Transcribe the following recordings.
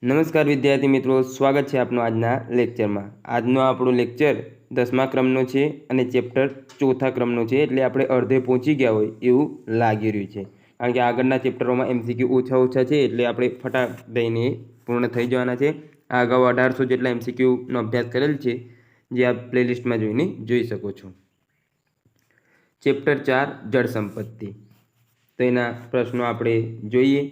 નમસ્કાર વિદ્યાર્થી મિત્રો, સ્વાગત છે આપનું આજના લેક્ચરમાં। આજનો આપણો લેક્ચર 10મા ક્રમનો છે અને ચેપ્ટર 4થા ક્રમનો છે, એટલે આપણે અડધે પહોંચી ગયા હોય એવું લાગી રહ્યું છે, કારણ કે આગળના ચેપ્ટરોમાં MCQ ઓછા છે, એટલે આપણે ફટાક દઈને પૂર્ણ થઈ જવાના છે। આ અગાઉ 1800 જેટલા MCQનો અભ્યાસ કરેલ છે, જે આપ પ્લેલિસ્ટમાં જોઈને જોઈ શકો છો। ચેપ્ટર 4 જળ સંપત્તિ, તો એના પ્રશ્નો આપણે જોઈએ।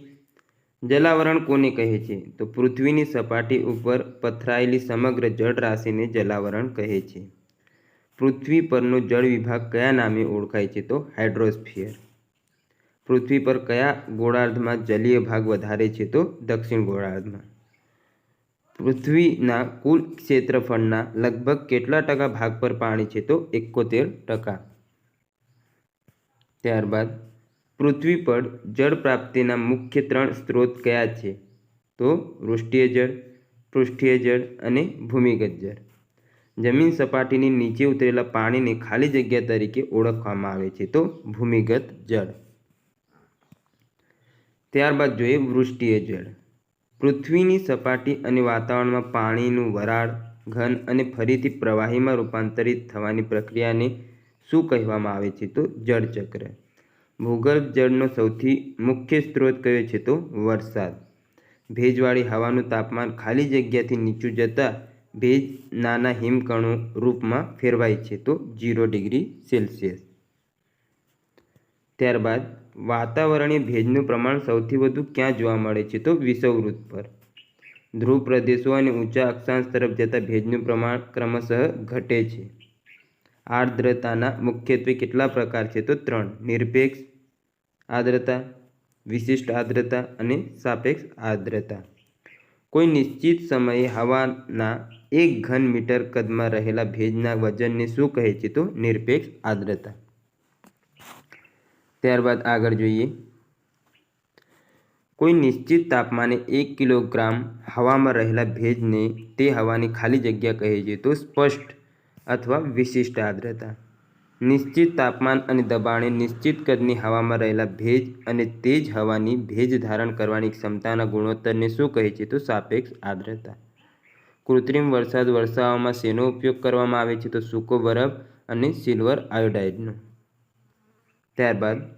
જલાવરણ કોને કહે છે? તો પૃથ્વીની સપાટી ઉપર પથરાયેલી સમગ્ર જળ રાશિને જલાવરણ કહે છે। પૃથ્વી પરનો જળ વિભાગ કયા નામે ઓળખાય છે? તો હાઇડ્રોસ્ફિયર। પૃથ્વી પર કયા ગોળાર્ધમાં જલીય ભાગ વધારે છે? તો દક્ષિણ ગોળાર્ધમાં। પૃથ્વીના કુલ ક્ષેત્રફળના લગભગ કેટલા ટકા ભાગ પર પાણી છે? તો 71%। ત્યારબાદ પૃથ્વી પર જળ પ્રાપ્તિના મુખ્ય 3 સ્ત્રોત કયા છે? તો વૃષ્ટિય જળ, પૃષ્ઠીય જળ અને ભૂમિગત જળ। જમીન સપાટીની નીચે ઉતરેલા પાણીને ખાલી જગ્યા તરીકે ઓળખવામાં આવે છે, તો ભૂમિગત જળ। ત્યારબાદ જોઈએ વૃષ્ટિય જળ। પૃથ્વીની સપાટી અને વાતાવરણમાં પાણીનું વરાળ, ઘન અને ફરીથી પ્રવાહીમાં રૂપાંતરિત થવાની પ્રક્રિયાને શું કહેવામાં આવે છે? તો જળચક્ર। ભૂગર્ભ જળનો સૌથી મુખ્ય સ્ત્રોત કયો છે? તો વરસાદ। ભેજવાળી હવાનું તાપમાન ખાલી જગ્યાથી નીચું જતાં ભેજ નાના હિમકણો રૂપમાં ફેરવાય છે, તો 0 ડિગ્રી સેલ્સિયસ। ત્યારબાદ વાતાવરણીય ભેજનું પ્રમાણ સૌથી વધુ ક્યાં જોવા મળે છે? તો વિષુવવૃત્ત પર। ધ્રુવ પ્રદેશો અને ઊંચા અક્ષાંશ તરફ જતાં ભેજનું પ્રમાણ ક્રમશઃ ઘટે છે। આર્દ્રતાના મુખ્યત્વે કેટલા પ્રકાર છે? તો 3: નિરપેક્ષ આર્દ્રતા, વિશિષ્ટ આર્દ્રતા અને સાપેક્ષ આર્દ્રતા। કોઈ નિશ્ચિત સમયે હવાના 1 ઘન મીટર કદમાં રહેલા ભેજના વજનને શું કહે છે? તો નિરપેક્ષ આર્દ્રતા। ત્યારબાદ આગળ જોઈએ, કોઈ નિશ્ચિત તાપમાને 1 કિલોગ્રામ હવામાં રહેલા ભેજને તે હવાની ખાલી જગ્યા કહે છે, તો સ્પષ્ટ અથવા વિશિષ્ટ આર્દ્રતા। નિશ્ચિત તાપમાન અને દબાણે નિશ્ચિત કદની હવામાં રહેલા ભેજ અને તે જ હવાની ભેજ ધારણ કરવાની ક્ષમતાના ગુણોત્તરને શું કહે છે? તો સાપેક્ષ આર્દ્રતા। કૃત્રિમ વરસાદ વરસાવવામાં શેનો ઉપયોગ કરવામાં આવે છે? તો સૂકો બરફ અને સિલ્વર આયોડાઇડનો। ત્યારબાદ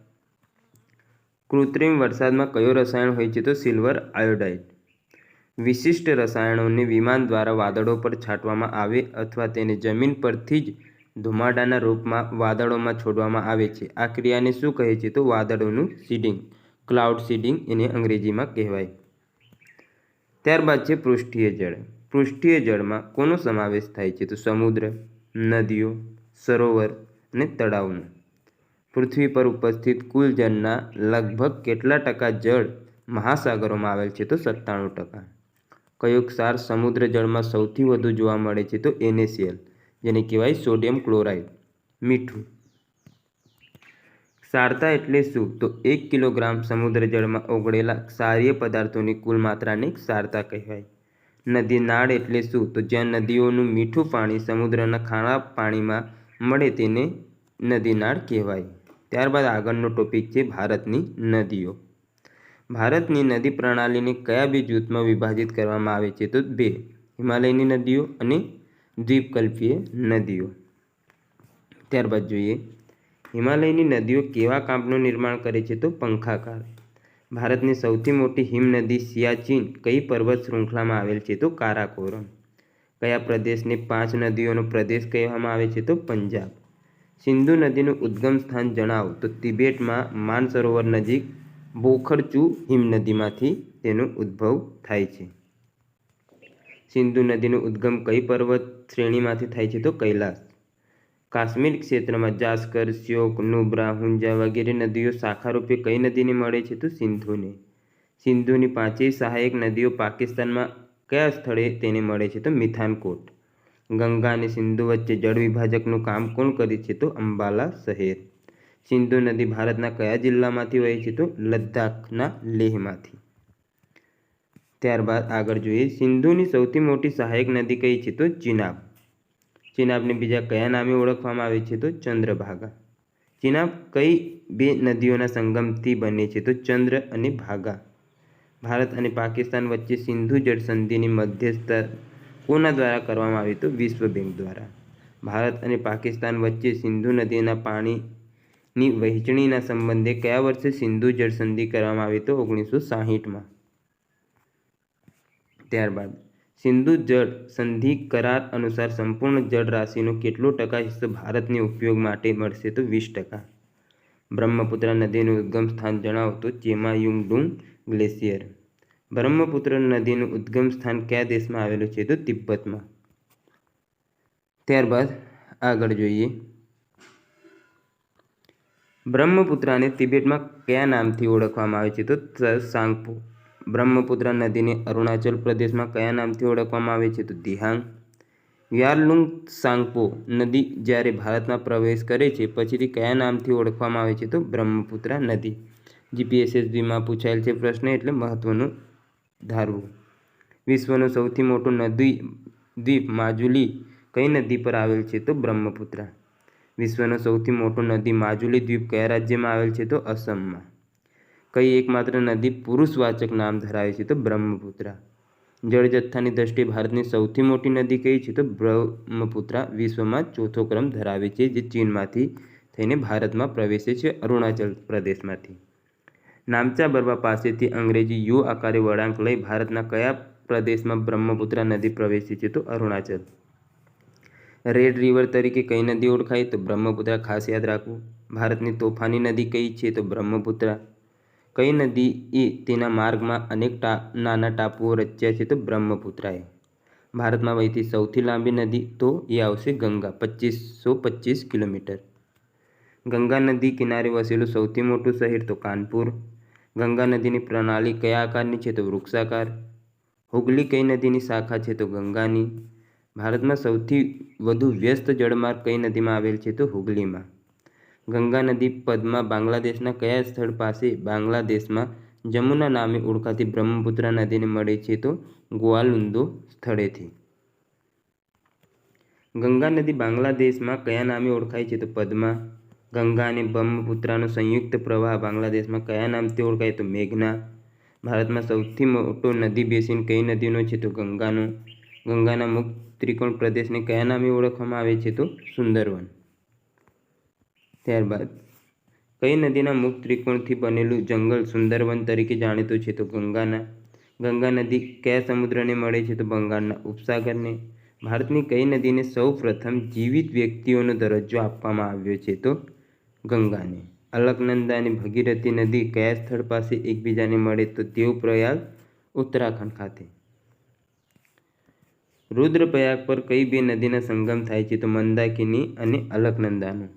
કૃત્રિમ વરસાદમાં કયો રસાયણ હોય છે? તો સિલ્વર આયોડાઇડ। વિશિષ્ટ રસાયણોને વિમાન દ્વારા વાદળો પર છાંટવામાં આવે અથવા તેને જમીન પરથી જ ધુમાડાના રૂપમાં વાદળોમાં છોડવામાં આવે છે, આ ક્રિયાને શું કહે છે? તો વાદળોનું સીડિંગ, ક્લાઉડ સીડિંગ એને અંગ્રેજીમાં કહેવાય। ત્યારબાદ છે પૃષ્ઠીય જળ। પૃષ્ઠીય જળમાં કોનો સમાવેશ થાય છે? તો સમુદ્ર, નદીઓ, સરોવર અને તળાવનો। પૃથ્વી પર ઉપસ્થિત કુલ જળના લગભગ કેટલા ટકા જળ મહાસાગરોમાં આવેલ છે? તો 97%। કયો ક્ષાર સમુદ્ર જળમાં સૌથી વધુ જોવા મળે છે? તો NaCl, જેને કહેવાય સોડિયમ ક્લોરાઇડ, મીઠું। ક્ષારતા એટલે શું? તો 1 કિલોગ્રામ સમુદ્ર જળમાં ઓગળેલા ક્ષારીય પદાર્થોની કુલ માત્રાને ક્ષારતા કહેવાય। નદી નાળ એટલે શું? તો જ્યાં નદીઓનું મીઠું પાણી સમુદ્રના ખારા પાણીમાં મળે તેને નદી નાળ કહેવાય। ત્યારબાદ આગળનો ટોપિક છે ભારતની નદીઓ। ભારતની નદી પ્રણાલીને કયા 2 જૂથમાં વિભાજિત કરવામાં આવે છે? તો 2: હિમાલયની નદીઓ અને દ્વીપકલ્પીય નદીઓ। ત્યારબાદ જોઈએ, હિમાલયની નદીઓ કેવા કાંપનું નિર્માણ કરે છે? તો પંખાકાર। ભારતની સૌથી મોટી હિમનદી સિયાચીન કઈ પર્વત શૃંખલામાં આવેલ છે? તો કારાકોરમ। કયા પ્રદેશને 5 નદીઓનો પ્રદેશ કહેવામાં આવે છે? તો પંજાબ। સિંધુ નદીનું ઉદ્ગમ સ્થાન જણાવો? તો તિબેટમાં માનસરોવર નજીક બોખરચુ હિમનદીમાંથી તેનો ઉદ્ભવ થાય છે। સિંધુ નદીનું ઉદ્ગમ કઈ પર્વત શ્રેણીમાંથી થાય છે? તો કૈલાસ। કાશ્મીર ક્ષેત્રમાં જાસ્કર, શ્યોક, નુબ્રા, હુંજા વગેરે નદીઓ શાખારૂપે કઈ નદીને મળે છે? તો સિંધુને। સિંધુની 5 સહાયક નદીઓ પાકિસ્તાનમાં કયા સ્થળે તેને મળે છે? તો મિથાનકોટ। ગંગા અને સિંધુ વચ્ચે જળ વિભાજકનું કામ કોણ કરે છે? તો અંબાલા શહેર। સિંધુ નદી ભારતના કયા જિલ્લામાંથી વહે છે? તો લદ્દાખના લેહમાંથી। ત્યારબાદ આગળ જોઈએ, સિંધુની સૌથી મોટી સહાયક નદી કઈ છે? તો ચિનાબ। ચિનાબને બીજા કયા નામે ઓળખવામાં આવે છે? તો ચંદ્રભાગા। ચિનાબ કઈ 2 નદીઓના સંગમથી બને છે? તો ચંદ્ર અને ભાગા। ભારત અને પાકિસ્તાન વચ્ચે સિંધુ જળ સંધિની મધ્યસ્થતા કોના દ્વારા કરવામાં આવી? તો વિશ્વ બેંક દ્વારા. ભારત અને પાકિસ્તાન વચ્ચે સિંધુ નદીના પાણીની વહેંચણીના સંબંધે કયા વર્ષે સિંધુ જળ સંધિ કરવામાં આવી? તો 1960માં. ત્યારબાદ સિંધુ જળ સંધિ કરાર અનુસાર સંપૂર્ણ જળ રાશિનો કેટલો ટકા હિસ્સો ભારતને ઉપયોગ માટે મળશે? તો 20%. બ્રહ્મપુત્ર નદીનું ઉદ્ગમ સ્થાન જણાવો? તો ચેમાયુંગડુંગ ગ્લેશિયર. બ્રહ્મપુત્ર નદીનું ઉદ્ગમ સ્થાન કયા દેશમાં આવેલું છે? તો તિબ્બતમાં. ત્યારબાદ આગળ જોઈએ, બ્રહ્મપુત્રાને તિબેટમાં કયા નામથી ઓળખવામાં આવે છે? તો ત્સાંગપો. બ્રહ્મપુત્ર નદીને અરુણાચલ પ્રદેશમાં કયા નામથી ઓળખવામાં આવે છે? તો દિહાંગ. યારલુંગ ત્સાંગપો નદી જ્યારે ભારતમાં પ્રવેશ કરે છે પછીથી કયા નામથી ઓળખવામાં આવે છે? તો બ્રહ્મપુત્ર નદી. GPSSBમાં પૂછાયેલ છે પ્રશ્ન એટલે મહત્વનું ધારવું. વિશ્વનો સૌથી મોટો નદી દ્વીપ માજુલી કઈ નદી પર આવેલ છે? તો બ્રહ્મપુત્ર. વિશ્વનો સૌથી મોટો નદી માજુલી દ્વીપ કયા રાજ્યમાં આવેલ છે? તો અસમમાં. કઈ એકમાત્ર નદી પુરુષવાચક નામ ધરાવે છે? તો બ્રહ્મપુત્ર. જળજથ્થાની દ્રષ્ટિએ ભારતની સૌથી મોટી નદી કઈ છે? તો બ્રહ્મપુત્ર વિશ્વમાં ચોથો ક્રમ ધરાવે છે, જે ચીનમાંથી થઈને ભારતમાં પ્રવેશે છે, અરુણાચલ પ્રદેશમાંથી. નામચા બરવા પાસેથી અંગ્રેજી યુ આકારે વળાંક લઈ ભારતના કયા પ્રદેશમાં બ્રહ્મપુત્ર નદી પ્રવેશે છે? તો અરુણાચલ. રેડ રિવર તરીકે કઈ નદી ઓળખાય? તો બ્રહ્મપુત્ર. ખાસ યાદ રાખવું. ભારતની તોફાની નદી કઈ છે? તો બ્રહ્મપુત્ર. કઈ નદી એ તેના માર્ગમાં અનેક નાના ટાપુઓ રચ્યા છે? તો બ્રહ્મપુત્રાએ. ભારતમાં વહેતી સૌથી લાંબી નદી તો એ આવશે ગંગા, 2525 કિલોમીટર. ગંગા નદી કિનારે વસેલું સૌથી મોટું શહેર? તો કાનપુર. ગંગા નદીની પ્રણાલી કયા આકારની છે? તો વૃક્ષાકાર. હુગલી કઈ નદીની શાખા છે? તો ગંગાની. ભારતમાં સૌથી વધુ વ્યસ્ત જળમાર્ગ કઈ નદીમાં આવેલ છે? તો હુગલીમાં. ગંગા નદી પદ્મા બાંગ્લાદેશના કયા સ્થળ પાસે બાંગ્લાદેશમાં જમુના નામે ઓળખાતી બ્રહ્મપુત્ર નદીને મળે છે? તો ગ્વાલુન્દો સ્થળેથી. ગંગા નદી બાંગ્લાદેશમાં કયા નામે ઓળખાય છે? તો પદ્મા. ગંગા અને બ્રહ્મપુત્રનો સંયુક્ત પ્રવાહ બાંગ્લાદેશમાં કયા નામથી ઓળખાય? તો મેઘના. ભારતમાં સૌથી મોટો નદી બેસિન કઈ નદીનો છે? તો ગંગાનો. ગંગાના મુક્ત ત્રિકોણ પ્રદેશને કયા નામે ઓળખવામાં આવે છે? તો સુંદરવન. ત્યારબાદ કઈ નદીના મુક્ત ત્રિકોણથી બનેલું જંગલ સુંદરવન તરીકે જાણીતું છે? તો ગંગાના. ગંગા નદી કયા સમુદ્રને મળે છે? તો બંગાળના ઉપસાગરને. ભારતની કઈ નદીને સૌ પ્રથમ જીવિત વ્યક્તિઓનો દરજ્જો આપવામાં આવ્યો છે? તો ગંગાને. અલકનંદા અને ભગીરથી નદી કયા સ્થળ પાસે એકબીજાને મળે? તો દેવપ્રયાગ, ઉત્તરાખંડ ખાતે. રુદ્રપ્રયાગ પર કઈ બે નદીના સંગમ થાય છે? તો મંદાકિની અને અલકનંદાનો.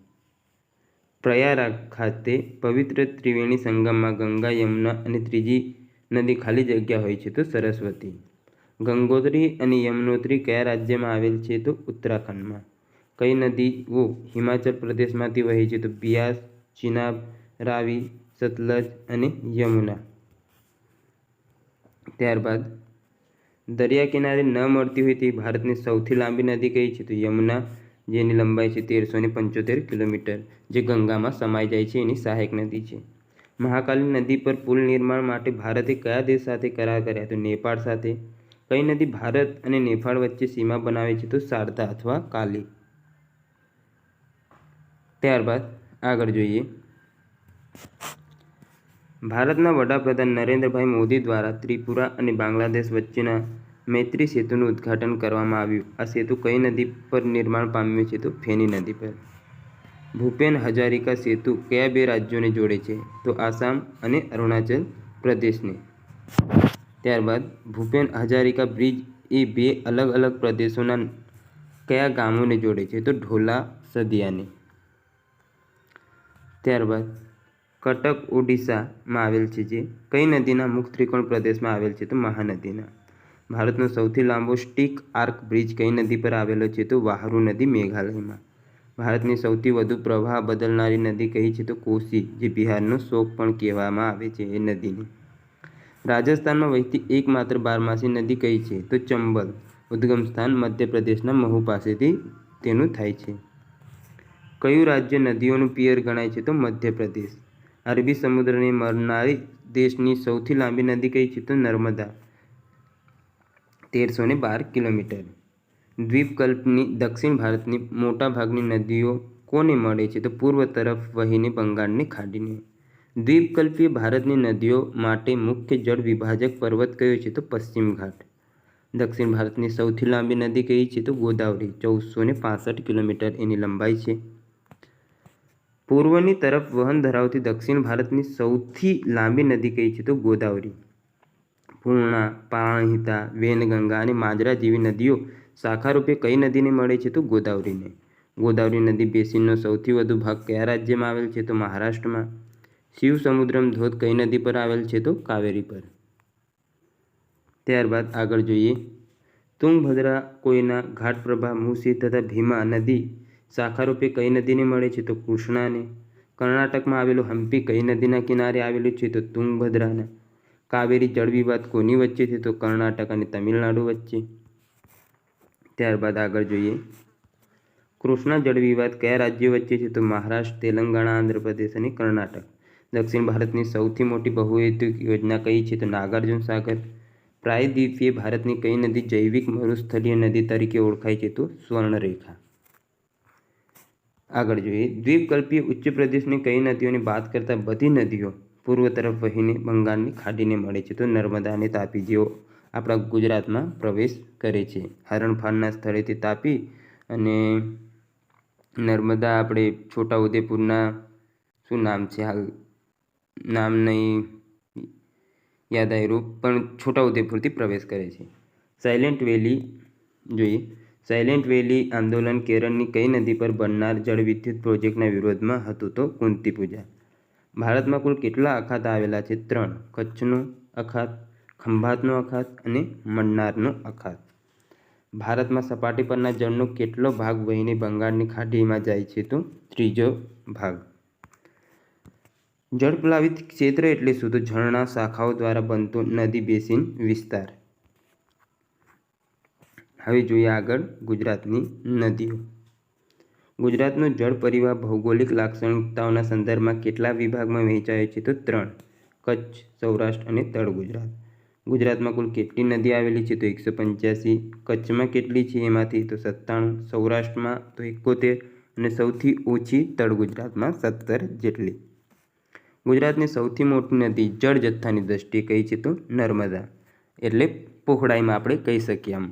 પ્રયાગ ખાતે પવિત્ર ત્રિવેણી સંગમમાં ગંગા, યમુના અને ત્રીજી નદી ખાલી જગ્યા હોય છે? તો સરસ્વતી. ગંગોત્રી અને યમનોત્રી કયા રાજ્યમાં આવેલ છે? તો ઉત્તરાખંડમાં. કઈ નદીઓ હિમાચલ પ્રદેશમાંથી વહે છે? તો બિયાસ, ચિનાબ, રાવી, સતલજ અને યમુના. ત્યારબાદ દરિયા કિનારે ન મળતી હોય તે ભારતની સૌથી લાંબી નદી કઈ છે? તો યમુના, જેની લંબાઈ છે 1375 કિલોમીટર, જે ગંગામાં સમાઈ જાય છે, એની સહાયક નદી છે. મહાકાલી નદી પર પુલ નિર્માણ માટે ભારતે કયા દેશ સાથે કરાર કર્યા? તો નેપાળ સાથે. કઈ નદી ભારત અને નેપાળ વચ્ચે સીમા બનાવે છે? તો શારદા અથવા કાલી. ત્યારબાદ આગળ જોઈએ, ભારતના વડાપ્રધાન નરેન્દ્રભાઈ મોદી દ્વારા ત્રિપુરા અને બાંગ્લાદેશ વચ્ચેના મૈત્રી સેતુનું ઉદ્ઘાટન કરવામાં આવ્યું. આ સેતુ કઈ નદી પર નિર્માણ પામ્યું છે? તો ફેની નદી પર. ભૂપેન હજારિકા સેતુ કયા બે રાજ્યોને જોડે છે? તો આસામ અને અરુણાચલ પ્રદેશને. ત્યારબાદ ભૂપેન હજારિકા બ્રિજ એ બે અલગ અલગ પ્રદેશોના કયા ગામોને જોડે છે? તો ઢોલા, સદિયાને. ત્યારબાદ કટક ઓડિશામાં આવેલ છે, જે કઈ નદીના મુખ્ય ત્રિકોણ પ્રદેશમાં આવેલ છે? તો મહાનદીના. ભારતનો સૌથી લાંબો સ્ટીક આર્ક બ્રિજ કઈ નદી પર આવેલો છે? તો વાહરુ નદી, મેઘાલયમાં. ભારતની સૌથી વધુ પ્રવાહ બદલનારી નદી કઈ છે? તો કોસી, જે બિહારનો શોક પણ કહેવામાં આવે છે એ નદીને. રાજસ્થાનમાં વહેતી એકમાત્ર બારમાસી નદી કઈ છે? તો ચંબલ. ઉદ્ગમ સ્થાન મધ્યપ્રદેશના મહુ પાસેથી તેનું થાય છે. કયું રાજ્ય નદીઓનું પિયર ગણાય છે? તો મધ્યપ્રદેશ. અરબી સમુદ્રને મળનારી દેશની સૌથી લાંબી નદી કઈ છે? તો નર્મદા, 1312 કિલોમીટર. દ્વીપકલ્પની દક્ષિણ ભારતની મોટાભાગની નદીઓ કોને મળે છે? તો પૂર્વ તરફ વહીને બંગાળની ખાડીને. દ્વીપકલ્પીય ભારતની નદીઓ માટે મુખ્ય જળ વિભાજક પર્વત કયો છે? તો પશ્ચિમ ઘાટ. દક્ષિણ ભારતની સૌથી લાંબી નદી કઈ છે? તો ગોદાવરી, 1465 કિલોમીટર એની લંબાઈ છે. પૂર્વની તરફ વહન ધરાવતી દક્ષિણ ભારતની સૌથી લાંબી નદી કઈ છે? તો ગોદાવરી. પૂર્ણા, પ્રાણહિતા, વેનગંગા અને માંજરા જેવી નદીઓ શાખારૂપે કઈ નદીને મળે છે? તો ગોદાવરીને. ગોદાવરી નદી બેસિનનો સૌથી વધુ ભાગ કયા રાજ્યમાં આવેલ છે? તો મહારાષ્ટ્રમાં. શિવ સમુદ્રમ ધોધ કઈ નદી પર આવેલ છે? તો કાવેરી પર. ત્યારબાદ આગળ જોઈએ, તુંગભદ્રા, કોયના, ઘાટપ્રભા, મૂસી તથા ભીમા નદી શાખારૂપે કઈ નદીને મળે છે? તો કૃષ્ણાને. કર્ણાટકમાં આવેલું હમ્પી કઈ નદીના કિનારે આવેલું છે? તો તુંગભદ્રાના. કાવેરી જળ વિવાદ કોની વચ્ચે છે? તો કર્ણાટક અને તમિલનાડુ વચ્ચે. ત્યારબાદ આગળ જોઈએ, કૃષ્ણા જળ વિવાદ કયા રાજ્યો વચ્ચે છે? તો મહારાષ્ટ્ર, તેલંગાણા, આંધ્રપ્રદેશ અને કર્ણાટક. દક્ષિણ ભારતની સૌથી મોટી બહુહેતુક યોજના કઈ છે? તો નાગાર્જુન સાગર. પ્રાયદ્વીપીય ભારતની કઈ નદી જૈવિક મરુસ્થલીય નદી તરીકે ઓળખાય છે? તો સ્વર્ણરેખા. આગળ જોઈએ, દ્વીપકલ્પીય ઉચ્ચ પ્રદેશની કઈ નદીઓને બાદ કરતા બધી નદીઓ પૂર્વ તરફ વહીને બંગાળની ખાડીને મળે છે? તો નર્મદા અને તાપી, જેઓ આપણા ગુજરાતમાં પ્રવેશ કરે છે. હરણફાળના સ્થળેથી તાપી અને નર્મદા આપણે છોટાઉદેપુરના શું નામ છે, હાલ નામ નહીં યાદ આવ્યું, પણ છોટાઉદેપુરથી પ્રવેશ કરે છે. સાયલેન્ટ વેલી જોઈએ, સાયલેન્ટ વેલી આંદોલન કેરળની કઈ નદી પર બનનાર જળવિદ્યુત પ્રોજેક્ટના વિરોધમાં હતું? તો કુંતી પૂજા. ભારતમાં કુલ કેટલા અખાત આવેલા છે? 3. કચ્છનો અખાત, ખંભાતનો અખાત અને મન્નારનો અખાત. ભારતમાં સપાટી પરના જળનો કેટલો ભાગ વહીને બંગાળની ખાડીમાં જાય છે? તો 3જો ભાગ. જળપ્લાવિત ક્ષેત્ર એટલે શું? તો ઝરણા શાખાઓ દ્વારા બનતો નદી બેસિન વિસ્તાર. હવે જોઈએ આગળ ગુજરાતની નદીઓ. ગુજરાતનો જળ પરિવાહ ભૌગોલિક લાક્ષણિકતાઓના સંદર્ભમાં કેટલા વિભાગમાં વહેંચાયો છે? તો 3. કચ્છ, સૌરાષ્ટ્ર અને તળ ગુજરાત. ગુજરાતમાં કુલ કેટલી નદી આવેલી છે? તો 185. કચ્છમાં કેટલી છે એમાંથી? તો 97. સૌરાષ્ટ્રમાં તો 71 અને સૌથી ઓછી તળ ગુજરાતમાં 17 જેટલી. ગુજરાતની સૌથી મોટી નદી જળ જથ્થાની દ્રષ્ટિએ કઈ છે? તો નર્મદા, એટલે પહોળાઈમાં આપણે કહી શકીએ આમ.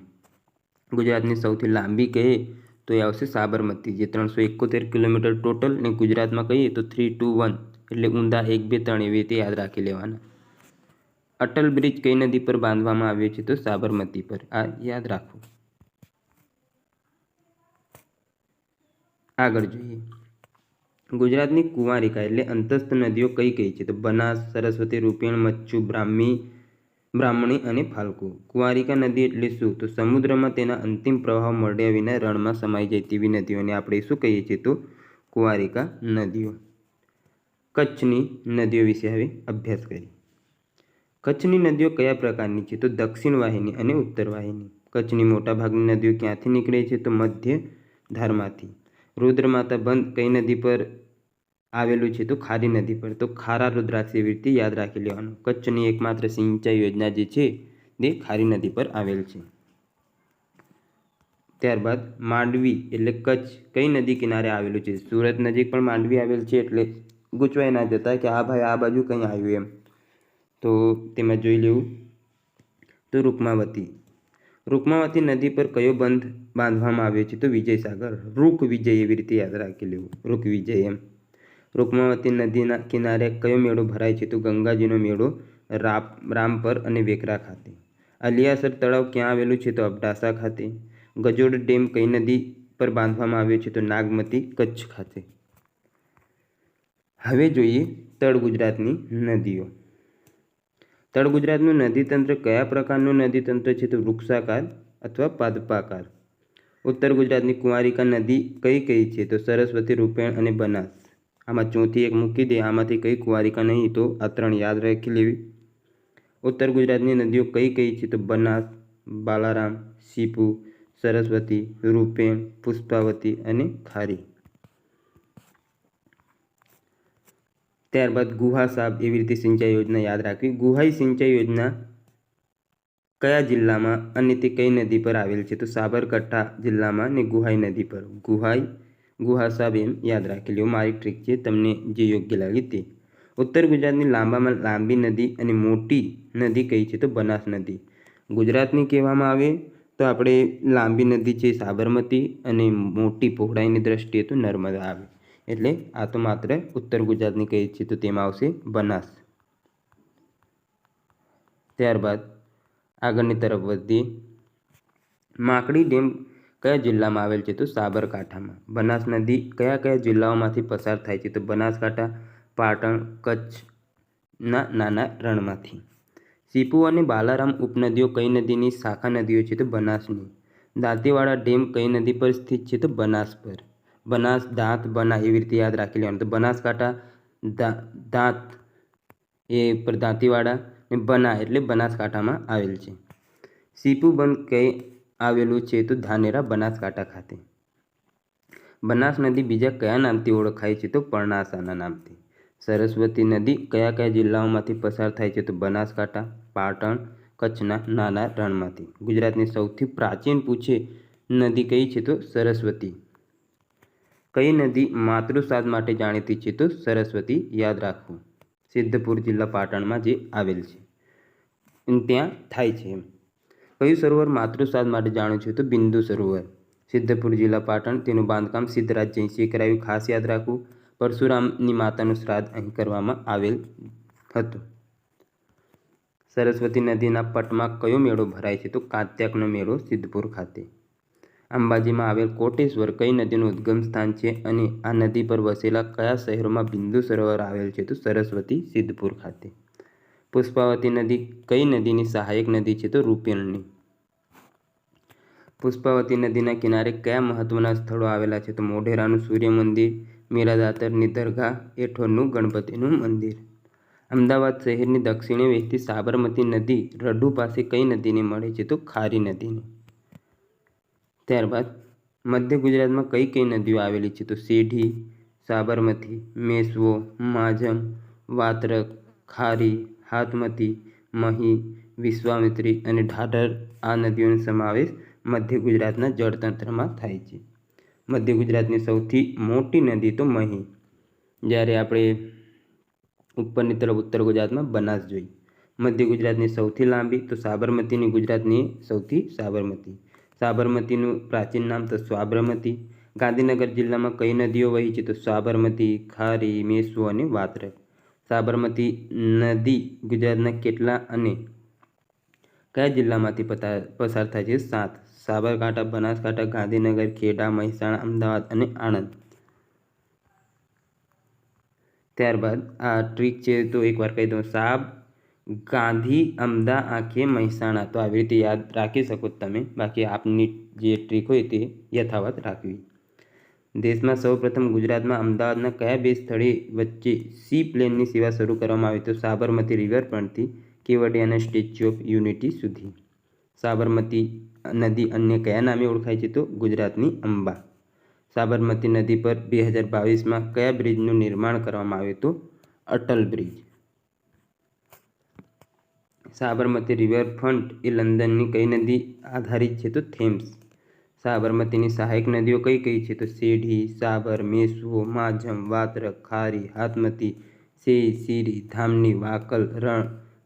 ગુજરાતની સૌથી લાંબી કહીએ તો એ આવશે સાબરમતી, જે 371 કિલોમીટર ટોટલ, ને ગુજરાતમાં કહીએ તો 3, 2, 1 એટલે ઊંધા 1, 2, 3 એવી રીતે યાદ રાખી લેવાના. અટલ બ્રિજ કઈ નદી પર બાંધવામાં આવ્યો છે? તો સાબરમતી પર. આ યાદ રાખવું. આગળ જોઈએ, ગુજરાતની કુંવારિકા એટલે અંતસ્થ નદીઓ કઈ કઈ છે? તો બનાસ, સરસ્વતી, રૂપેણ, મચ્છુ, બ્રાહ્મણી અને ફાલ્ગુ. કુંવારિકા નદી એટલે શું? તો સમુદ્રમાં તેના અંતિમ પ્રવાહ મળ્યા વિના રણમાં સમાઈ જાય તેવી નદીઓને આપણે શું કહીએ છીએ? તો કુંવારિકા નદીઓ. કચ્છની નદીઓ વિશે હવે અભ્યાસ કરીએ. કચ્છની નદીઓ કયા પ્રકારની છે? તો દક્ષિણ વાહિની અને ઉત્તર વાહિની. કચ્છની મોટાભાગની નદીઓ ક્યાંથી નીકળે છે? તો મધ્ય ધારમાંથી. રુદ્રમાતા બંધ કઈ નદી પર આવેલું છે? તો ખારી નદી પર. તો ખારા રુદ્રાક્ષ એવી રીતે યાદ રાખી લેવાનું. કચ્છની એકમાત્ર સિંચાઈ યોજના જે છે તે ખારી નદી પર આવેલ છે. ત્યારબાદ માંડવી એટલે કચ્છ કઈ નદી કિનારે આવેલું છે? સુરત નજીક પણ માંડવી આવેલ છે, એટલે ગૂંચવાઈ ના જતા કે આ ભાઈ આ બાજુ કંઈ આવ્યું એમ. તો તેમાં જોઈ લેવું. તો રૂકમાવતી નદી પર કયો બંધ બાંધવામાં આવ્યો છે? તો વિજયસાગર. રૂક વિજય એવી રીતે યાદ રાખી લેવું, રૂક વિજય એમ. રૂકમાવતી નદીના કિનારે કયો મેળો ભરાય છે? તો ગંગાજીનો મેળો રામપર અને વેકરા ખાતે. અલિયાસર તળાવ ક્યાં આવેલું છે? તો અબડાસા ખાતે. ગજોડ ડેમ કઈ નદી પર બાંધવામાં આવ્યો છે? તો નાગમતી, કચ્છ ખાતે. હવે જોઈએ તળ ગુજરાતની નદીઓ. તળ ગુજરાતનું નદીતંત્ર કયા પ્રકારનું નદીતંત્ર છે? તો વૃક્ષાકાર અથવા પાદપાકાર. ઉત્તર ગુજરાતની કુંવારિકા નદી કઈ કઈ છે? તો સરસ્વતી, રૂપેણ અને બનાસ. આમાં ચોથી એક મૂકી દે, આમાંથી કઈ કુંવારિકા નહીં, તો આ 3 યાદ રાખી લેવી. ઉત્તર ગુજરાતની નદીઓ કઈ કઈ છે? તો બનાસ, બાલારામ, સીપુ, સરસ્વતી, રૂપેણ, પુષ્પાવતી અને ખારી. ત્યારબાદ ગુહા સાબ એવી રીતે સિંચાઈ યોજના યાદ રાખવી. ગુહાઈ સિંચાઈ યોજના કયા જિલ્લામાં અને તે કઈ નદી પર આવેલ છે? તો સાબરકાંઠા જિલ્લામાં ને ગુહાઈ નદી પર. ગુહા સાબ એમ યાદ રાખી લો. મારી ટ્રીક છે, તમને જે યોગ્ય લાગે તે. ઉત્તર ગુજરાતની લાંબામાં લાંબી નદી અને મોટી નદી કઈ છે? તો બનાસ નદી. ગુજરાતની કહેવામાં આવે તો આપણે લાંબી નદી છે સાબરમતી અને મોટી પહોળાઈની દ્રષ્ટિએ તો નર્મદા આવે. એટલે આ તો માત્ર ઉત્તર ગુજરાતની કઈ છે? તો તેમાં આવશે બનાસ. ત્યારબાદ આગળની તરફ વધીએ. માકડી ડેમ કયા જિલ્લામાં આવેલ છે? તો સાબરકાંઠામાં. બનાસ નદી કયા કયા જિલ્લાઓમાંથી પસાર થાય છે? તો બનાસકાંઠા, પાટણ, કચ્છના નાના રણમાંથી. સીપુ અને બાલારામ ઉપનદીઓ કઈ નદીની શાખા નદીઓ છે? તો બનાસની. દાંતીવાડા ડેમ કઈ નદી પર સ્થિત છે? તો બનાસ પર. બનાસ, દાંત, બના એવી રીતે યાદ રાખી લેવાનું. તો બનાસકાંઠા, દાંત એ પર દાંતીવાડા ને બના એટલે બનાસકાંઠામાં આવેલ છે. સીપુ બંધ કઈ આવેલું છે? તો ધાનેરા, બનાસકાંઠા ખાતે. બનાસ નદી બીજા કયા નામથી ઓળખાય છે? તો પરણાસાના નામથી. સરસ્વતી નદી કયા કયા જિલ્લાઓમાંથી પસાર થાય છે? તો બનાસકાંઠા, પાટણ, કચ્છના નાના રણમાંથી. ગુજરાતની સૌથી પ્રાચીન પૂછે નદી કઈ છે? તો સરસ્વતી. કઈ નદી માતૃસાદ માટે જાણીતી છે? તો સરસ્વતી યાદ રાખવું. સિદ્ધપુર જિલ્લા પાટણમાં જે આવેલ છે ત્યાં થાય છે. કયું સરોવર માતૃસાદ માટે જાણ્યું છે? તો બિંદુ સરોવર. સિદ્ધપુર જિલ્લા પાટણ. તેનું બાંધકામ સિદ્ધરાજ જયસિંહે કરાવ્યું. ખાસ યાદ રાખવું. પરશુરામની માતાનું શ્રાદ્ધ અહીં કરવામાં આવેલ હતું. સરસ્વતી નદીના પટમાં કયો મેળો ભરાય છે? તો કાત્યાકનો મેળો સિદ્ધપુર ખાતે. અંબાજીમાં આવેલ કોટેશ્વર કઈ નદીનું ઉદ્ગમ સ્થાન છે અને આ નદી પર વસેલા કયા શહેરોમાં બિંદુ સરોવર આવેલ છે? તો સરસ્વતી, સિદ્ધપુર ખાતે. પુષ્પાવતી નદી કઈ નદીની સહાયક નદી છે? તો રૂપેણની. પુષ્પાવતી નદીના કિનારે કયા મહત્વના સ્થળો આવેલા છે? તો મોઢેરાનું સૂર્ય મંદિર, મીરાદાતરની દરગાહ, એઠોરનું ગણપતિનું મંદિર. અમદાવાદ શહેરની દક્ષિણે વહેતી સાબરમતી નદી રઢુ પાસે કઈ નદીને મળે છે? તો ખારી નદીને. ત્યારબાદ મધ્ય ગુજરાતમાં કઈ કઈ નદીઓ આવેલી છે? તો સેઢી, સાબરમતી, મેસવો, માઝમ, વાત્રક, ખારી, હાથમતી, મહી, વિશ્વામિત્રી અને ઢાઢર આ નદીઓનો સમાવેશ મધ્ય ગુજરાતના જળતંત્રમાં થાય છે. મધ્ય ગુજરાતની સૌથી મોટી નદી તો મહી, જ્યારે આપણે ઉપરની તરફ ઉત્તર ગુજરાતમાં બનાસ જોઈ. મધ્ય ગુજરાતની સૌથી લાંબી તો સાબરમતીની. ગુજરાતની સૌથી સાબરમતી. સાબરમતીનું પ્રાચીન નામ તો સ્વાબ્રમતી. ગાંધીનગર જિલ્લામાં કઈ નદીઓ વહી છે? તો સાબરમતી, ખારી, મેસવો અને વાત્રક. સાબરમતી નદી ગુજરાતના કેટલા અને કયા જિલ્લામાંથી પસાર થાય છે? 7. સાબરકાંઠા, બનાસકાંઠા, ગાંધીનગર, ખેડા, મહેસાણા, અમદાવાદ અને આણંદ. ત્યારબાદ આ ટ્રીક છે તો એકવાર કહી દઉં. સાબ, ગાંધી, અમદા, આંખે, મહેસાણા. તો આવી રીતે યાદ રાખી શકો તમે. બાકી આપની જે ટ્રીક હોય તે યથાવત રાખવી. દેશમાં સૌપ્રથમ ગુજરાતમાં અમદાવાદના કયા બે સ્થળે વચ્ચે સી પ્લેનની સેવા શરૂ કરવામાં આવી? તો સાબરમતી રિવરફ્રન્ટથી કેવડિયાના સ્ટેચ્યુ ઓફ યુનિટી સુધી. સાબરમતી નદી અન્ય કયા નામે ઓળખાય છે? તો ગુજરાતની અંબા. સાબરમતી નદી પર 2022માં કયા બ્રિજનું નિર્માણ કરવામાં આવ્યું? તો અટલ બ્રિજ. સાબરમતી રિવરફ્રન્ટ એ લંડનની કઈ નદી આધારિત છે? તો થેમ્સ. સાબરમતીની સહાયક નદીઓ કઈ કઈ છે? તો સેઢી, સાબર, મેસવો, માઝમ, વાત્રક, ખારી, હાથમતી, સેઈ, સીરી, ધામની, વાકલ,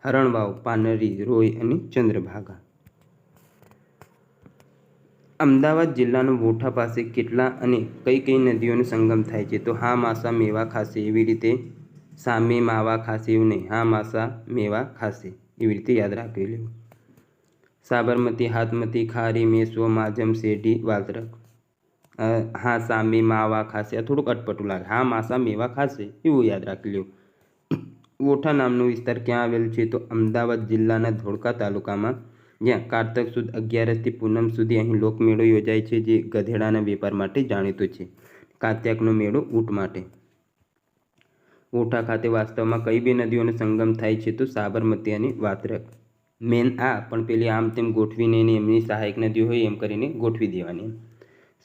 હરણવાવ, પાનરી, રોય અને ચંદ્રભાગા. અમદાવાદ જિલ્લાનો વોઠા પાસે કેટલા અને કઈ કઈ નદીઓનો સંગમ થાય છે? તો હા માસા મેવા ખાસે. એવી રીતે સામે માવા ખાસે એવું નહીં, હા માસા મેવા ખાસે એવી રીતે યાદ રાખી લેવું. સાબરમતી, હાથમતી, ખારી, મેસવો, માઝમ, સેઢી, વાત્રક. હા સામે માવા ખાસે આ થોડુંક અટપટું લાગે. હા માસા મેવા ખાસે એવું યાદ રાખી લેવું. વોઠા નામનો વિસ્તાર ક્યાં આવેલ છે? તો અમદાવાદ જિલ્લાના ધોળકા તાલુકામાં, જ્યાં કારતક સુદ 11થી પૂનમ સુધી અહીં લોકમેળો યોજાય છે, જે ગધેડાના વેપાર માટે જાણીતો છે. કાત્યાકનો મેળો ઊંટ માટે. વોઠા ખાતે વાસ્તવમાં કઈ બે નદીઓનો સંગમ થાય છે? તો સાબરમતી અને વાત્રક. મેન આ પણ પેલી આમ તેમ ગોઠવીને એમની સહાયક નદીઓ હોય એમ કરીને ગોઠવી દેવાની.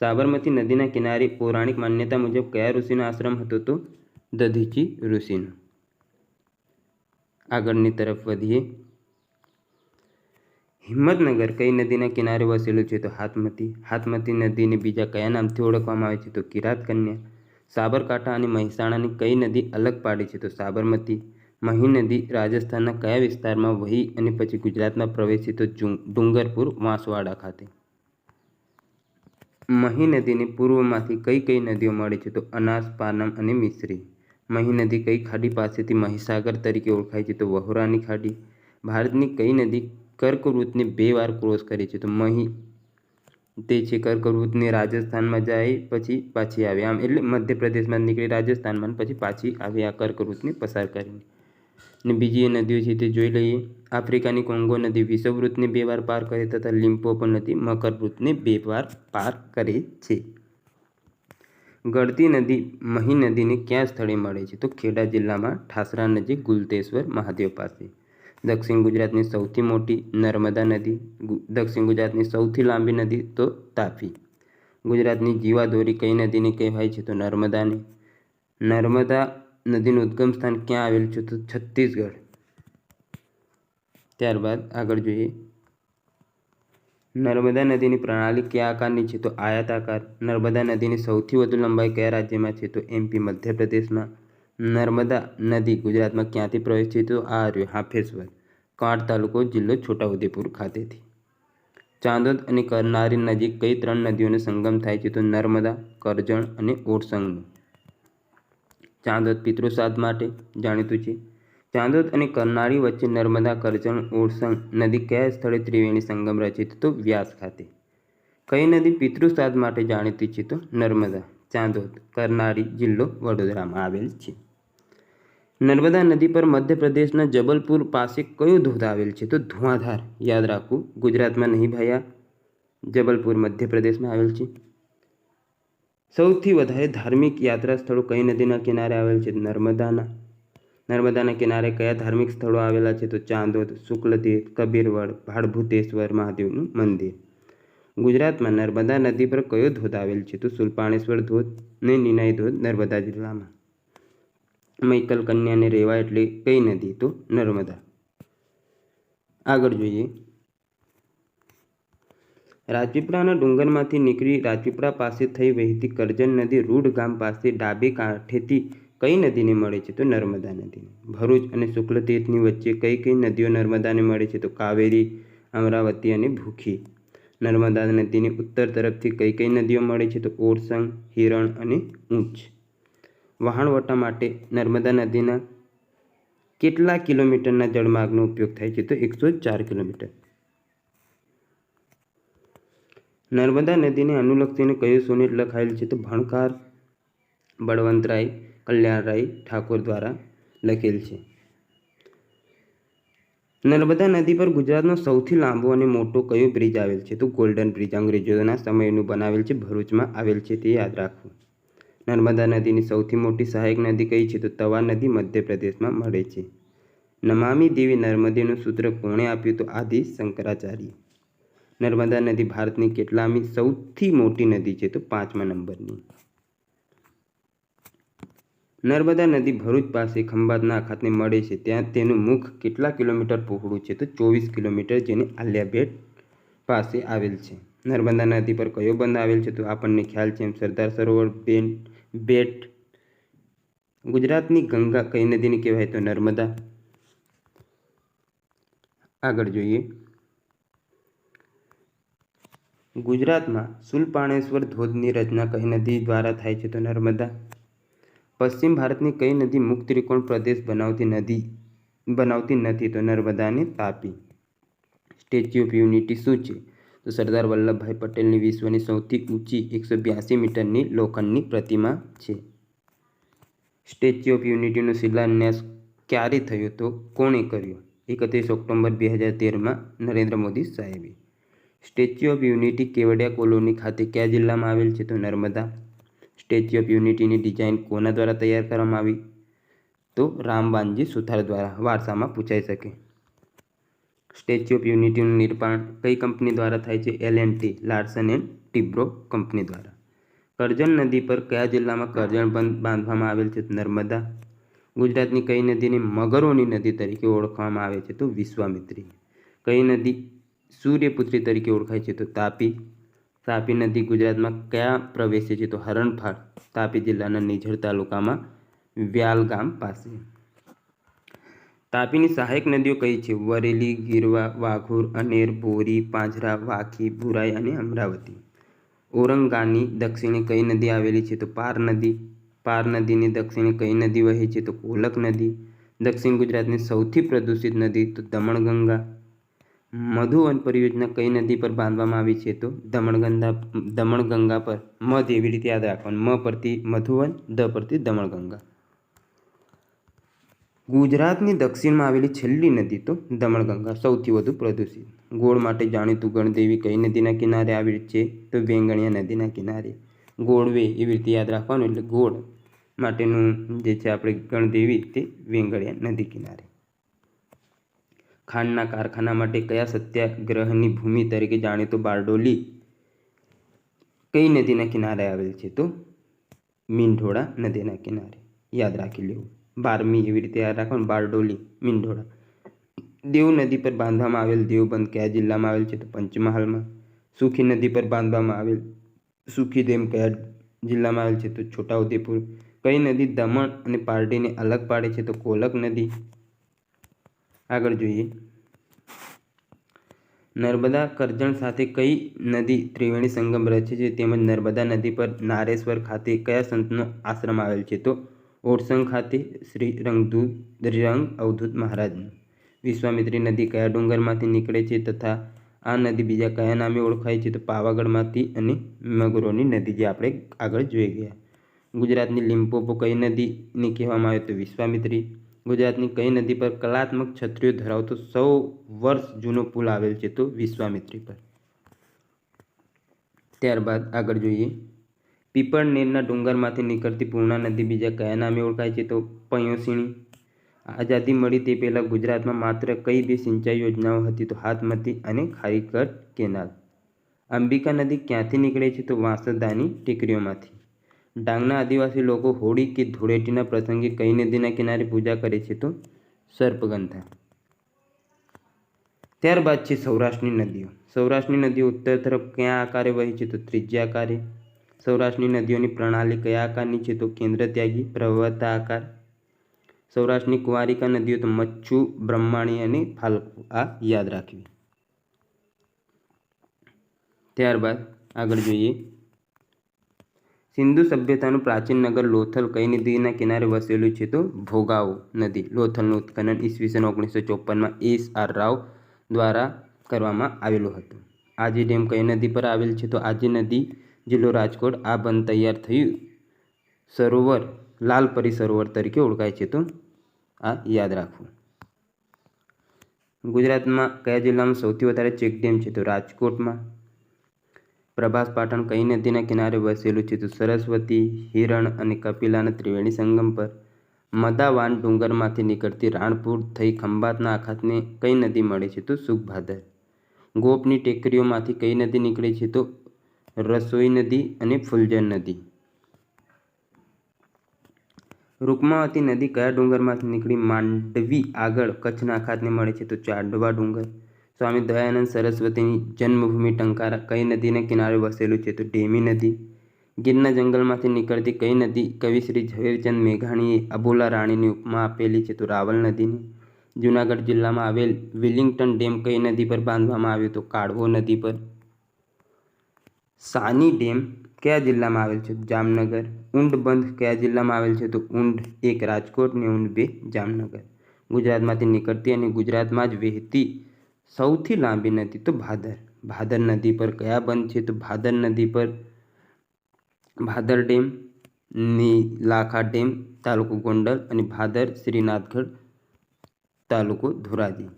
સાબરમતી નદીના કિનારે પૌરાણિક માન્યતા મુજબ કયા ઋષિનો આશ્રમ હતો? તો દધીચી ઋષિનો. આગળની તરફ વધીએ. હિંમતનગર કઈ નદીના કિનારે વસેલું છે? તો હાથમતી. હાથમતી નદીને બીજા કયા નામથી ઓળખવામાં આવે છે? તો કિરાત કન્યા. સાબરકાંઠા અને મહેસાણાની કઈ નદી અલગ પાડી છે? તો સાબરમતી. મહી નદી રાજસ્થાનના કયા વિસ્તારમાં વહી અને પછી ગુજરાતમાં પ્રવેશી? તો ડુંગરપુર વાંસવાડા ખાતે. મહી નદીને પૂર્વમાંથી કઈ કઈ નદીઓ મળે છે? તો અનાસ, પાનમ અને મિશ્રી. મહી નદી કઈ ખાડી પાસેથી મહીસાગર તરીકે ઓળખાય છે? તો વહોરાની ખાડી. ભારતની કઈ નદી કર્કવૃતને 2 વાર ક્રોસ કરે છે? તો મહી તે છે કર્કવૃતને રાજસ્થાનમાં જાય પછી પાછી આવે, આમ એટલે મધ્યપ્રદેશમાં નીકળી રાજસ્થાનમાં પછી પાછી આવે આ કર્કવૃતને પસાર કરીને. ને બીજી એ નદીઓ છે તે જોઈ લઈએ. આફ્રિકાની કોંગો નદી વિષુવવૃત્તને 2 વાર પાર કરે તથા લિમ્પોપો નદી મકરવૃત્તને 2 વાર પાર કરે છે. ગળતી નદી મહી નદીને ક્યાં સ્થળે મળે છે? તો ખેડા જિલ્લામાં ઠાસરા નજીક ગુલતેશ્વર મહાદેવ પાસે. દક્ષિણ ગુજરાતની સૌથી મોટી નર્મદા નદી. દક્ષિણ ગુજરાતની સૌથી લાંબી નદી તો તાપી. ગુજરાતની જીવાદોરી કઈ નદીને કહેવાય છે? તો નર્મદાને. નર્મદા નદીનું ઉદ્ગમ સ્થાન ક્યાં આવેલું છે? તો છત્તીસગઢ. ત્યારબાદ આગળ જોઈએ. નર્મદા નદીની પ્રણાલી કયા આકારની છે? તો આયતાકાર. નર્મદા નદીની સૌથી વધુ લંબાઈ કયા રાજ્યમાં છે? તો MP મધ્યપ્રદેશમાં. નર્મદા નદી ગુજરાતમાં ક્યાંથી પ્રવેશે છે? તો આ રહ્યું હાફેશ્વર, કાંઠ તાલુકો, જિલ્લો છોટાઉદેપુર ખાતેથી. ચાંદોદ અને કરનારી નજીક કઈ 3 નદીઓનો સંગમ થાય છે? તો નર્મદા, કરજણ અને ઓરસંગનો. ચાંદોદ પિતૃશ્રાદ્ધ માટે જાણીતું છે. ચાંદોદ અને કરનાળી વચ્ચે નર્મદા, કરજણ, ઓરસંગ નદી કયા સ્થળે ત્રિવેણી સંગમ રચે છે? તો વ્યાસ ખાતે. કઈ નદી પિતૃશ્રાદ્ધ માટે જાણીતી છે? તો નર્મદા. ચાંદોદ, કરનાળી, જિલ્લો વડોદરામાં આવેલ છે. નર્મદા નદી પર મધ્યપ્રદેશના જબલપુર પાસે કયો ધોધ આવેલ છે? તો ધુઆંધાર. યાદ રાખવું, ગુજરાતમાં નહીં ભાઈ, જબલપુર મધ્યપ્રદેશમાં આવેલ છે. સૌથી વધારે ધાર્મિક યાત્રા સ્થળો કઈ નદીના કિનારે આવેલ છે? નર્મદાના. નર્મદાના કિનારે કયા ધાર્મિક સ્થળો આવેલા છે? તો ચાંદોદ, શુક્લતીર્થ, કબીરવડ, ભાડભૂતેશ્વર મહાદેવનું મંદિર. ગુજરાતમાં નર્મદા નદી પર કયો ધોધ આવેલ છે? તો સુલપાણેશ્વર ધોધ ને નિનાઈ ધોધ નર્મદા જિલ્લામાં. મૈકલ કન્યા અને રેવા એટલે કઈ નદી? તો નર્મદા. આગળ જોઈએ. રાજપીપળાના ડુંગરમાંથી નીકળી રાજપીપળા પાસે થઈ વહેતી કરજણ નદી રૂડ ગામ પાસે ડાબે કાંઠેથી કઈ નદીને મળે છે? તો નર્મદા નદીને. ભરૂચ અને શુક્લતીર્થની વચ્ચે કઈ કઈ નદીઓ નર્મદાને મળે છે? તો કાવેરી, અમરાવતી અને ભૂખી. નર્મદા નદીની ઉત્તર તરફથી કઈ કઈ નદીઓ મળે છે? તો ઓરસંગ, હિરણ અને ઊંચ. વહાણવટા માટે નર્મદા નદીના કેટલા કિલોમીટરના જળમાર્ગનો ઉપયોગ થાય છે? તો 104 કિલોમીટર. નર્મદા નદીને અનુલક્ષીને કયું સોનેટ લખાયેલ છે? તો ભણકાર બળવંતરાય કલ્યાણરાય ઠાકોર દ્વારા લખેલ છે. નર્મદા નદી પર ગુજરાતનો સૌથી લાંબો અને મોટો કયો બ્રિજ આવેલ છે? તો ગોલ્ડન બ્રિજ. અંગ્રેજોના સમયનું બનાવેલ છે, ભરૂચમાં આવેલ છે, તે યાદ રાખવું. નર્મદા નદીની સૌથી મોટી સહાયક નદી કઈ છે? તો તવા નદી મધ્યપ્રદેશમાં મળે છે. નમામિ દેવી નર્મદેનું સૂત્ર કોણે આપ્યું? તો આદિ શંકરાચાર્ય. નર્મદા નદી ભારતની કેટલામી સૌથી મોટી નદી છે? તો 5મા નંબરની. નર્મદા નદી ભરૂચ પાસે ખંભાતના અખાતને મળે છે, ત્યાં તેનું મુખ કેટલા કિલોમીટર પહોળું છે? તો 24 કિલોમીટર, જેને આલિયા બેટ પાસે આવેલ છે. નર્મદા નદી પર કયો બંધ આવેલ છે? તો આપણને ખ્યાલ છે એમ સરદાર સરોવર બેટ. ગુજરાતની ગંગા કઈ નદીને કહેવાય? તો નર્મદા. આગળ જોઈએ. ગુજરાતમાં શુલપાણેશ્વર ધોધની રચના કઈ નદી દ્વારા થાય છે? તો નર્મદા. પશ્ચિમ ભારતની કઈ નદી મુક્ત ત્રિકોણ પ્રદેશ બનાવતી નથી? તો નર્મદા અને તાપી. સ્ટેચ્યુ ઓફ યુનિટી શું છે? તો સરદાર વલ્લભભાઈ પટેલની વિશ્વની સૌથી ઊંચી 182 મીટરની લોખંડની પ્રતિમા છે. સ્ટેચ્યુ ઓફ યુનિટીનો શિલાન્યાસ ક્યારે થયો? તો કોણે કર્યો? 31 ઓક્ટોબર 2013માં નરેન્દ્ર મોદી સાહેબે. Statue of unity Kevadia colony ખાતે કયા જિલ્લામાં આવેલ છે? તો નર્મદા. સ્ટેચ્યુ ઓફ યુનિટીની ડિઝાઇન કોના દ્વારા તૈયાર કરવામાં આવી? તો રામબાનજી સુથાર દ્વારા. વારસામાં પૂછાઈ શકે. સ્ટેચ્યુ ઓફ યુનિટીનું નિર્માણ કઈ કંપની દ્વારા થાય છે? L&T લાર્સન એન્ડ ટિબ્રો કંપની દ્વારા. કરજણ નદી પર કયા જિલ્લામાં કરજણ બંધ બાંધવામાં આવેલ છે? નર્મદા. ગુજરાતની કઈ નદીને મગરોની નદી તરીકે ઓળખવામાં આવે છે? તો વિશ્વામિત્રી. કઈ નદી સૂર્યપુત્રી તરીકે ઓળખાય છે? તો તાપી. તાપી નદી ગુજરાતમાં ક્યાં પ્રવેશે છે? તો હરણફાળ, તાપી જિલ્લાના નિઝર તાલુકામાં વ્યાલ ગામ પાસે. તાપીની સહાયક નદીઓ કઈ છે? વરેલી, ગીરવા, વાઘોર, અનેર, બોરી, પાંજરા, વાખી, બુરાઈ અને અમરાવતી. ઔરંગાની દક્ષિણે કઈ નદી આવેલી છે? તો પાર નદી. પાર નદીની દક્ષિણે કઈ નદી વહે છે? તો કોલક નદી. દક્ષિણ ગુજરાતની સૌથી પ્રદૂષિત નદી તો દમણગંગા. મધુવન પરિયોજના કઈ નદી પર બાંધવામાં આવી છે? તો દમણગંગા પર. મધ એવી રીતે યાદ રાખવાનું, મ પરથી મધુવન, દ પરથી દમણગંગા. ગુજરાતની દક્ષિણમાં આવેલી છેલ્લી નદી તો દમણગંગા, સૌથી વધુ પ્રદૂષિત. ગોળ માટે જાણીતું ગણદેવી કઈ નદીના કિનારે આવેલ છે? તો વેંગણિયા નદીના કિનારે. ગોળવે એવી રીતે યાદ રાખવાનું, એટલે ગોળ માટેનું જે છે આપણે ગણદેવી તે વેંગણિયા નદી કિનારે. ખાંડના કારખાના માટે કયા સત્યાગ્રહની ભૂમિ તરીકે જાણીતો બારડોલી કઈ નદીના કિનારે આવેલ છે? તો મીંઢોળા નદીના કિનારે. યાદ રાખી લેવું. 12મી એવી રીતે યાદ રાખવાનું, બારડોલી, મીંઢોળા. દેવ નદી પર બાંધવામાં આવેલ દેવબંધ કયા જિલ્લામાં આવેલ છે? તો પંચમહાલમાં. સુખી નદી પર બાંધવામાં આવેલ સુખી ડેમ કયા જિલ્લામાં આવેલ છે? તો છોટાઉદેપુર. કઈ નદી દમણ અને પારડીને અલગ પાડે છે? તો કોલક નદી. આગળ જોઈએ, નર્મદા કરજણ સાથે કઈ નદી ત્રિવેણી સંગમ રચે છે? તેમજ નર્મદા નદી પર નારેશ્વર ખાતે કયા સંતનો આશ્રમ આવેલ છે? તો ઓરસંગ ખાતે શ્રી રંગ અવધૂત મહારાજનું. વિશ્વામિત્રી નદી કયા ડુંગરમાંથી નીકળે છે તથા આ નદી બીજા કયા નામે ઓળખાય છે? તો પાવાગઢમાંથી અને મગરોની નદી, જે આપણે આગળ જોઈ ગયા. ગુજરાતની લિમ્પોપો કઈ નદીને કહેવામાં આવે? તો વિશ્વામિત્રી. ગુજરાતની કઈ નદી પર કલાત્મક છત્રીઓ ધરાવતો 100 વર્ષ જૂનો પુલ આવેલ છે? તો વિશ્વામિત્રી પર. ત્યારબાદ આગળ જોઈએ, પીપળનેરના ડુંગરમાંથી નીકળતી પૂર્ણા નદી બીજા કયા નામે ઓળખાય છે? તો પયોસિણી. આઝાદી મળી તે પહેલાં ગુજરાતમાં માત્ર કઈ 2 સિંચાઈ યોજનાઓ હતી? તો હાથમતી અને ખારીકટ કેનાલ. અંબિકા નદી ક્યાંથી નીકળે છે? તો વાંસદાની ટેકરીઓમાંથી. ડાંગના આદિવાસી લોકો હોળી કે ધૂળેટીના પ્રસંગે કઈ નદીના કિનારે પૂજા કરે છે? તો સર્પગંધા. ત્યારબાદ છે સૌરાષ્ટ્રની નદીઓ. સૌરાષ્ટ્રની નદીઓ ઉત્તર તરફ કયા આકારે વહે છે? તો ત્રિજ્યાકારે. સૌરાષ્ટ્રની નદીઓની પ્રણાલી કયા આકારની છે? તો કેન્દ્રત્યાગી પ્રવર્તા આકાર. સૌરાષ્ટ્રની કુંવારિકા નદીઓ તો મચ્છુ, બ્રહ્માણી અને ફાલ્ગુ. આ યાદ રાખવી. ત્યારબાદ આગળ જોઈએ, સિંધુ સભ્યતાનું પ્રાચીન નગર લોથલ કઈ નદીના કિનારે વસેલું છે? તો ભોગાવો નદી. લોથલનું ઉત્ખનન ઈસવીસન 1954માં S.R. રાવ દ્વારા કરવામાં આવેલું હતું. આજી ડેમ કઈ નદી પર આવેલ છે? તો આજી નદી, જિલ્લો રાજકોટ. આ બંધ તૈયાર થયું સરોવર લાલપરી સરોવર તરીકે ઓળખાય છે. તો આ યાદ રાખવું. ગુજરાતમાં કયા જિલ્લામાં સૌથી વધારે ચેકડેમ છે? તો રાજકોટમાં. પ્રભાસ પાટણ કઈ નદીના કિનારે વસેલું છે? તો સરસ્વતી, હિરણ અને કપિલાના ત્રિવેણી સંગમ પર. મદાવાન ડુંગરમાંથી નીકળતી રાણપુર થઈ ખંભાતના અખાતને કઈ નદી મળે છે? તો સુખભાદર. ગોપની ટેકરીઓમાંથી કઈ નદી નીકળે છે? તો રસોઈ નદી અને ફુલજર નદી. રૂકમાવતી નદી કયા ડુંગરમાંથી નીકળી માંડવી આગળ કચ્છના અખાતને મળે છે? તો ચાંદવા ડુંગર. સ્વામી દયાનંદ સરસ્વતીની જન્મભૂમિ ટંકારા કઈ નદીના કિનારે વસેલું છે? તો ડેમી નદી. ગીરના જંગલમાંથી નીકળતી કઈ નદી કવિ શ્રી ઝવેરચંદ મેઘાણીએ અબોલા રાણીની ઉપમા આપેલી છે? તો રાવલ નદીની. જૂનાગઢ જિલ્લામાં આવેલ વિલિંગ્ટન ડેમ કઈ નદી પર બાંધવામાં આવ્યો? તો કાળવો નદી પર. સાની ડેમ કયા જિલ્લામાં આવેલ છે? જામનગર. ઊંટ બંધ કયા જિલ્લામાં આવેલ છે? તો ઊંટ 1 રાજકોટ ને ઊંટ 2 જામનગર. ગુજરાતમાંથી નીકળતી અને ગુજરાતમાં જ વહેતી સૌથી લાંબી નદી તો ભાદર. ભાદર નદી પર કયા બંધ છે? તો ભાદર નદી પર ભાદર ડેમ, નીલાખા ડેમ, તાલુકો ગોંડલ અને ભાદર શ્રીનાથગઢ, તાલુકો ધોરાજી.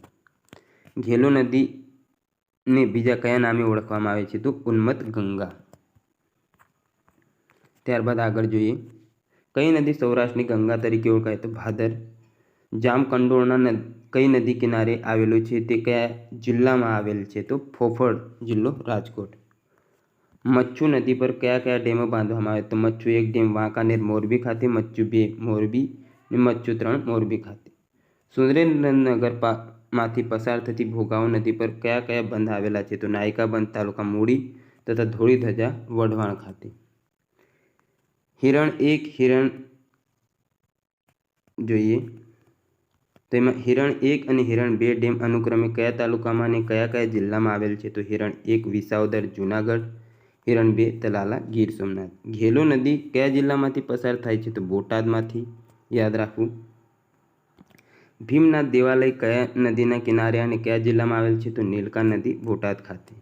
ઘેલો નદીને બીજા કયા નામે ઓળખવામાં આવે છે? તો ઉન્મત્ત ગંગા. ત્યારબાદ આગળ જોઈએ, કઈ નદી સૌરાષ્ટ્રની ગંગા તરીકે ઓળખાય? તો ભાદર. જામકંડોરણા કઈ નદી કિનારે આવેલું છે? તે કયા જિલ્લામાં આવેલ છે? તો ફોફળ જિલ્લો રાજકોટ. મચ્છુ નદી પર કયા કયા ડેમો બાંધવામાં આવે? તો મચ્છુ 1 ડેમ વાંકાનેર મોરબી ખાતે, મચ્છુ 2 મોરબી અને મચ્છુ 3 મોરબી ખાતે. સુરેન્દ્રનગરમાંથી પસાર થતી ભોગાવો નદી પર કયા કયા બંધ આવેલા છે? તો નાયકા બંધ તાલુકા મૂળી તથા ધોળીધજા વઢવાણ ખાતે. હિરણ 1 હિરણ જોઈએ તો એમાં હિરણ 1 અને હિરણ 2 ડેમ અનુક્રમે કયા તાલુકામાં અને કયા કયા જિલ્લામાં આવેલ છે? તો હિરણ 1 વિસાવદર જૂનાગઢ, હિરણ 2 તલાલા ગીર સોમનાથ. ઘેલો નદી કયા જિલ્લામાંથી પસાર થાય છે? તો બોટાદમાંથી, યાદ રાખવું. ભીમનાથ દેવાલય કયા નદીના કિનારે અને કયા જિલ્લામાં આવેલ છે? તો નીલકા નદી બોટાદ ખાતે.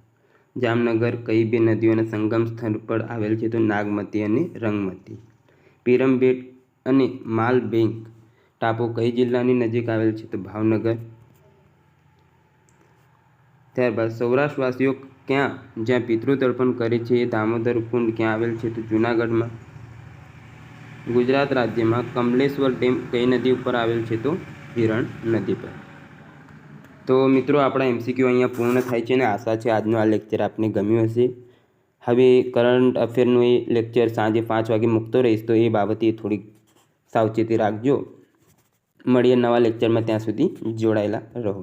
જામનગર કઈ બે નદીઓના સંગમ સ્થળ પર આવેલ છે? તો નાગમતી અને રંગમતી. પીરમબેટ અને માલબેંક ટાપુ કઈ જિલ્લાની નજીક આવેલ છે? તો ભાવનગર. ત્યારબાદ સૌરાષ્ટ્રવાસીઓ જ્યાં પિતૃ તર્પણ કરે છે એ દામોદર કુંડ ક્યાં આવેલ છે? તો જૂનાગઢમાં. ગુજરાત રાજ્યમાં કમલેશ્વર ડેમ કઈ નદી ઉપર આવેલ છે? તો હિરણ નદી પર. તો મિત્રો આપણા MCQ અહીંયા પૂર્ણ થાય છે અને આશા છે આજનો આ લેક્ચર આપને ગમ્યું હશે. હવે કરંટ અફેરનું એ લેક્ચર સાંજે 5 વાગે મૂકતો રહીશ, તો એ બાબતે થોડીક સાવચેતી રાખજો. મળીએ નવા લેક્ચરમાં, ત્યાં સુધી જોડાયેલા રહો.